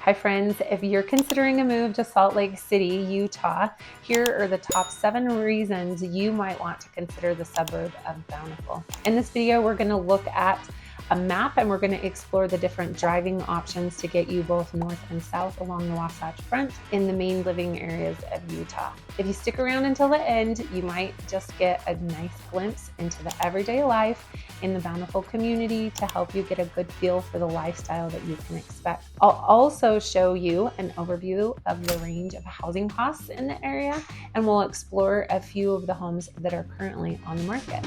Hi friends, if you're considering a move to Salt Lake City, Utah, here are the top 7 reasons you might want to consider the suburb of Bountiful. In this video, we're going to look at a map and we're going to explore the different driving options to get you both north and south along the Wasatch Front in the main living areas of Utah. If you stick around until the end, you might just get a nice glimpse into the everyday life in the Bountiful community to help you get a good feel for the lifestyle that you can expect. I'll also show you an overview of the range of housing costs in the area, and we'll explore a few of the homes that are currently on the market.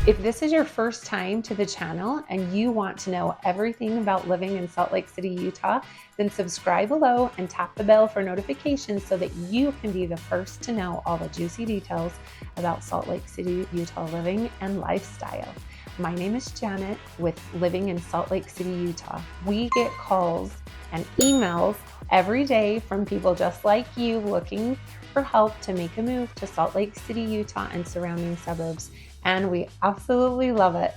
If this is your first time to the channel and you want to know everything about living in Salt Lake City, Utah, then subscribe below and tap the bell for notifications so that you can be the first to know all the juicy details about Salt Lake City, Utah living and lifestyle. My name is Janet with Living in Salt Lake City, Utah. We get calls and emails every day from people just like you looking for help to make a move to Salt Lake City, Utah and surrounding suburbs. And we absolutely love it.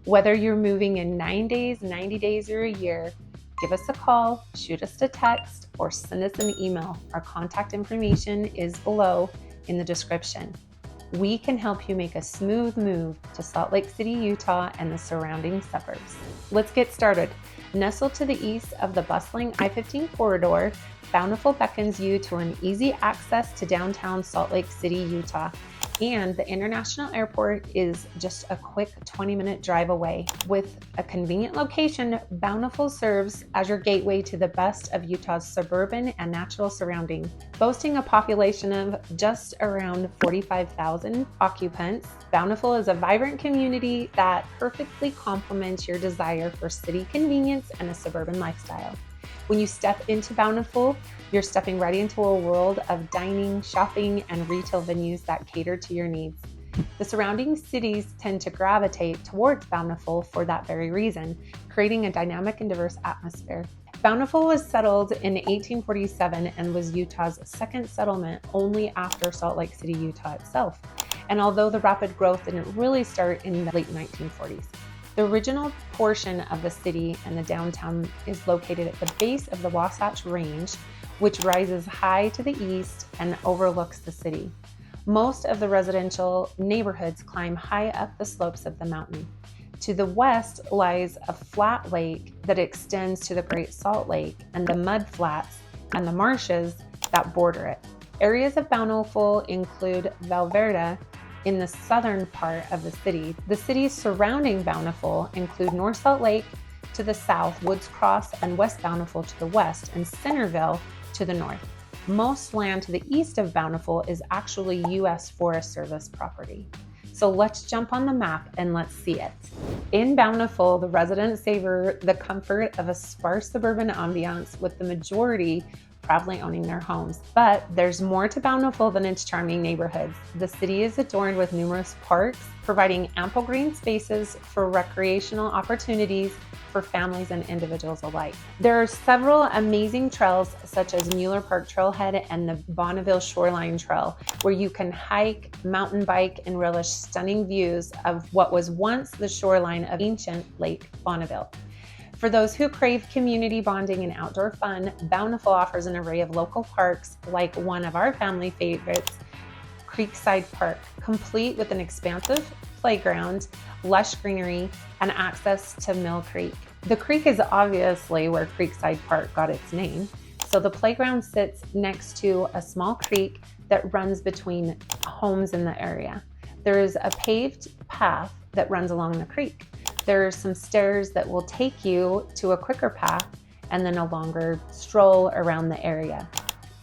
Whether you're moving in 9 days, 90 days, or a year, give us a call, shoot us a text, or send us an email. Our contact information is below in the description. We can help you make a smooth move to Salt Lake City, Utah, and the surrounding suburbs. Let's get started. Nestled to the east of the bustling I-15 corridor, Bountiful beckons you to an easy access to downtown Salt Lake City, Utah. And the international airport is just a quick 20-minute drive away. With a convenient location, Bountiful serves as your gateway to the best of Utah's suburban and natural surroundings. Boasting a population of just around 45,000 occupants, Bountiful is a vibrant community that perfectly complements your desire for city convenience and a suburban lifestyle. When you step into Bountiful, you're stepping right into a world of dining, shopping, and retail venues that cater to your needs. The surrounding cities tend to gravitate towards Bountiful for that very reason, creating a dynamic and diverse atmosphere. Bountiful was settled in 1847 and was Utah's second settlement only after Salt Lake City, Utah itself. And although the rapid growth didn't really start in the late 1940s. The original portion of the city and the downtown is located at the base of the Wasatch Range, which rises high to the east and overlooks the city. Most of the residential neighborhoods climb high up the slopes of the mountain. To the west lies a flat lake that extends to the Great Salt Lake and the mud flats and the marshes that border it. Areas of Bountiful include Valverde, in the southern part of the city. The cities surrounding Bountiful include North Salt Lake to the south, Woods Cross and West Bountiful to the west, and Centerville to the north. Most land to the east of Bountiful is actually U.S. Forest Service property. So let's jump on the map and let's see it. In Bountiful, the residents savor the comfort of a sparse suburban ambiance with the majority proudly owning their homes. But there's more to Bountiful than its charming neighborhoods. The city is adorned with numerous parks, providing ample green spaces for recreational opportunities for families and individuals alike. There are several amazing trails such as Mueller Park Trailhead and the Bonneville Shoreline Trail, where you can hike, mountain bike, and relish stunning views of what was once the shoreline of ancient Lake Bonneville. For those who crave community bonding and outdoor fun, Bountiful offers an array of local parks like one of our family favorites, Creekside Park, complete with an expansive playground, lush greenery, and access to Mill Creek. The creek is obviously where Creekside Park got its name, so the playground sits next to a small creek that runs between homes in the area. There is a paved path that runs along the creek. There are some stairs that will take you to a quicker path and then a longer stroll around the area.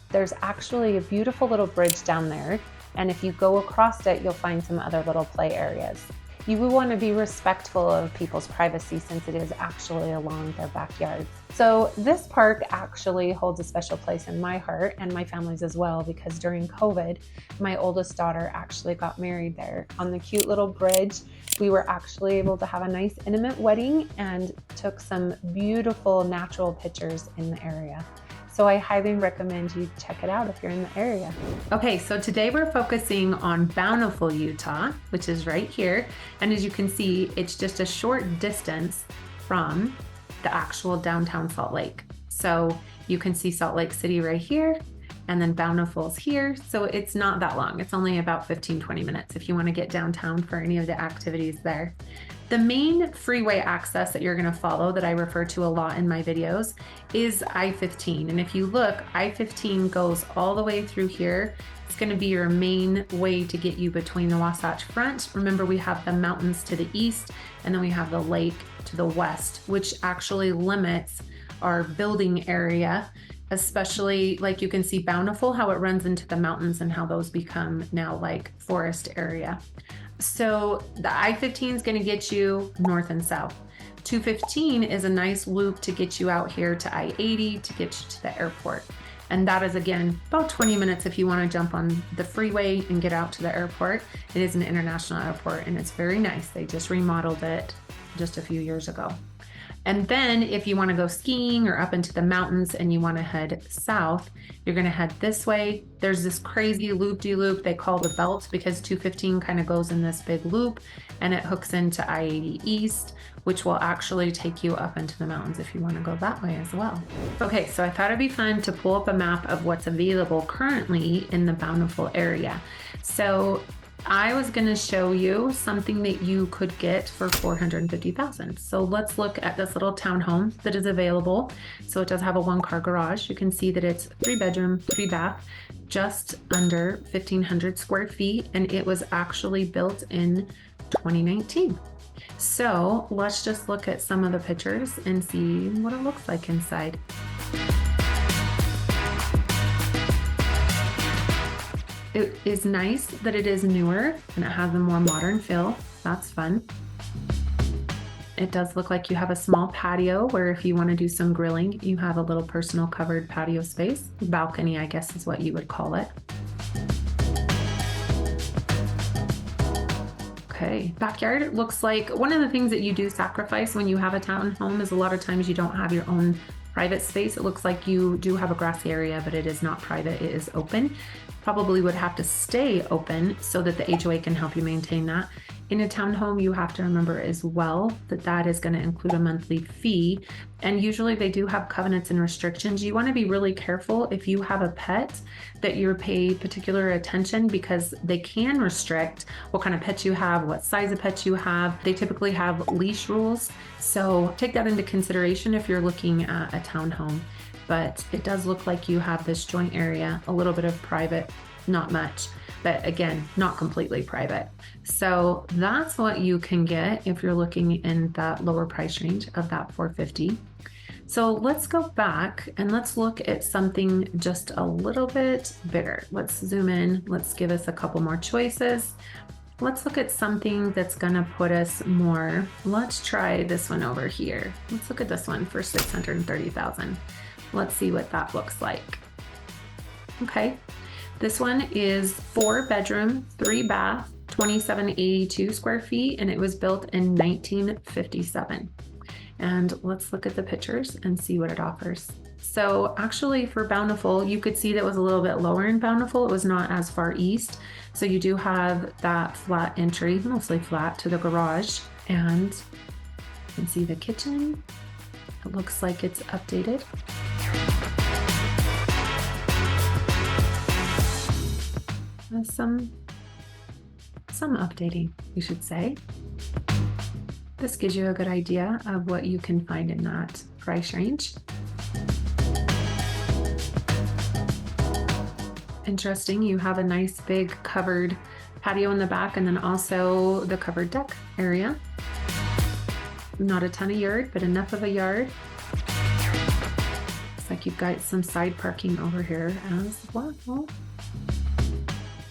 There's actually a beautiful little bridge down there, and if you go across it, you'll find some other little play areas. You will want to be respectful of people's privacy since it is actually along their backyards. So this park actually holds a special place in my heart and my family's as well, because during COVID, my oldest daughter actually got married there. On the cute little bridge, we were actually able to have a nice intimate wedding and took some beautiful natural pictures in the area. So I highly recommend you check it out if you're in the area. Okay, so today we're focusing on Bountiful, Utah, which is right here. And as you can see, it's just a short distance from the actual downtown Salt Lake. So you can see Salt Lake City right here, and then Bountiful's here. So it's not that long. It's only about 15-20 minutes if you want to get downtown for any of the activities there. The main freeway access that you're going to follow that I refer to a lot in my videos is I-15. And if you look, I-15 goes all the way through here. It's going to be your main way to get you between the Wasatch Front. Remember, we have the mountains to the east, and then we have the lake to the west, which actually limits our building area, especially like you can see Bountiful, how it runs into the mountains and how those become now like forest area. So the I-15 is going to get you north and south. 215 is a nice loop to get you out here to I-80 to get you to the airport. And that is, again, about 20 minutes if you want to jump on the freeway and get out to the airport. It is an international airport and it's very nice. They just remodeled it just a few years ago. And then if you want to go skiing or up into the mountains and you want to head south, you're going to head this way. There's this crazy loop-de-loop they call the belt because 215 kind of goes in this big loop and it hooks into I-80 East, which will actually take you up into the mountains if you want to go that way as well. Okay, so I thought it'd be fun to pull up a map of what's available currently in the Bountiful area. So I was going to show you something that you could get for $450,000. So let's look at this little townhome that is available. So it does have a 1-car garage. You can see that it's 3-bedroom, 3-bath, just under 1,500 square feet, and it was actually built in 2019. So let's just look at some of the pictures and see what it looks like inside. It is nice that it is newer and it has a more modern feel. That's fun. It does look like you have a small patio where if you want to do some grilling, you have a little personal covered patio space. Balcony, I guess is what you would call it. Okay, backyard looks like one of the things that you do sacrifice when you have a townhome is a lot of times you don't have your own private space. It looks like you do have a grassy area, but it is not private, it is open. Probably would have to stay open so that the HOA can help you maintain that. In a townhome, you have to remember as well that that is going to include a monthly fee. And usually they do have covenants and restrictions. You want to be really careful if you have a pet that you pay particular attention because they can restrict what kind of pet you have, what size of pet you have. They typically have leash rules. So take that into consideration if you're looking at a townhome. But it does look like you have this joint area, a little bit of private, not much, but again, not completely private. So that's what you can get if you're looking in that lower price range of that $450,000. So let's go back and let's look at something just a little bit bigger. Let's zoom in. Let's give us a couple more choices. Let's look at something that's gonna put us more. Let's try this one over here. Let's look at this one for $630,000. Let's see what that looks like. Okay, this one is 4-bedroom, 3-bath, 2,782 square feet, and it was built in 1957. And let's look at the pictures and see what it offers. So actually for Bountiful, you could see that it was a little bit lower in Bountiful. It was not as far east. So you do have that flat entry, mostly flat, to the garage. And you can see the kitchen. It looks like it's updated. Some updating, you should say. This gives you a good idea of what you can find in that price range. Interesting, you have a nice big covered patio in the back and then also the covered deck area. Not a ton of yard, but enough of a yard. Looks like you've got some side parking over here as well.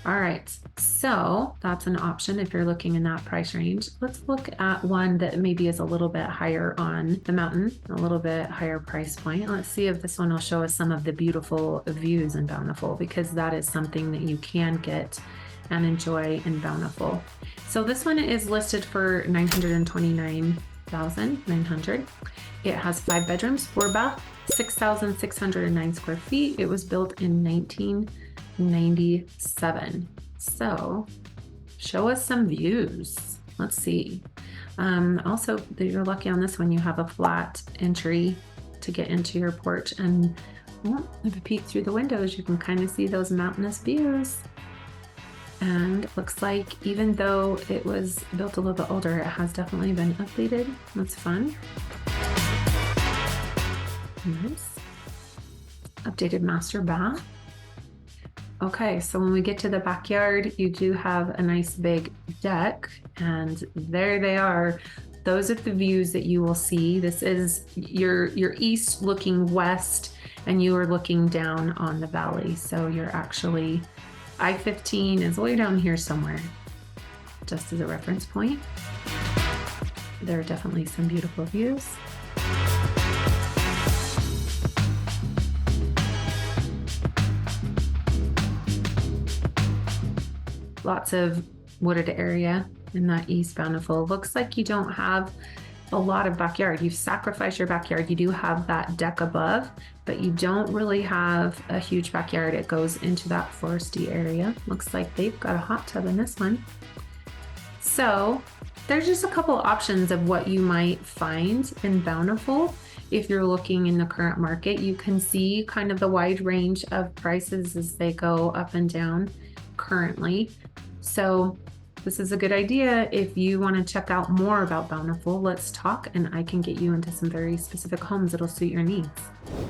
All right, so that's an option if you're looking in that price range. Let's look at one that maybe is a little bit higher on the mountain, a little bit higher price point. Let's see if this one will show us some of the beautiful views in Bountiful, because that is something that you can get and enjoy in Bountiful. So this one is listed for $929,000. $8,900. It has 5 bedrooms, 4 baths, 6,609 square feet. It was built in 1997. So show us some views. Let's see. Also, you're lucky on this one, you have a flat entry to get into your porch, and if you peek through the windows, you can kind of see those mountainous views. And it looks like even though it was built a little bit older, it has definitely been updated. That's fun. Nice. Updated master bath. Okay, so when we get to the backyard, you do have a nice big deck, and there they are. Those are the views that you will see. This is your east looking west, and you are looking down on the valley. So you're actually, I-15 is way down here somewhere, just as a reference point. There are definitely some beautiful views. Lots of wooded area in that East Bountiful. Looks like you don't have a lot of backyard. You've sacrificed your backyard. You do have that deck above, but you don't really have a huge backyard. It goes into that foresty area. Looks like they've got a hot tub in this one. So there's just a couple options of what you might find in Bountiful. If you're looking in the current market, you can see kind of the wide range of prices as they go up and down currently. So this is a good idea. If you want to check out more about Bountiful, let's talk, and I can get you into some very specific homes that'll suit your needs.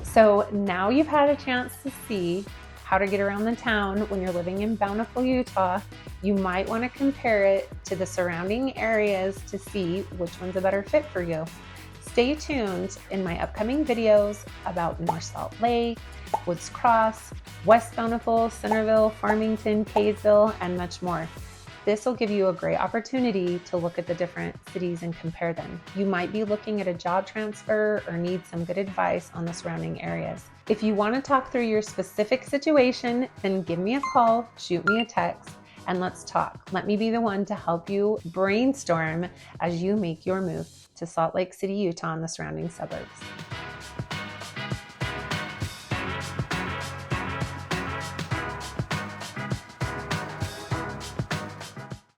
So now you've had a chance to see how to get around the town when you're living in Bountiful, Utah. You might want to compare it to the surrounding areas to see which one's a better fit for you. Stay tuned in my upcoming videos about North Salt Lake, Woods Cross, West Bountiful, Centerville, Farmington, Kaysville, and much more. This will give you a great opportunity to look at the different cities and compare them. You might be looking at a job transfer or need some good advice on the surrounding areas. If you want to talk through your specific situation, then give me a call, shoot me a text, and let's talk. Let me be the one to help you brainstorm as you make your move to Salt Lake City, Utah, and the surrounding suburbs.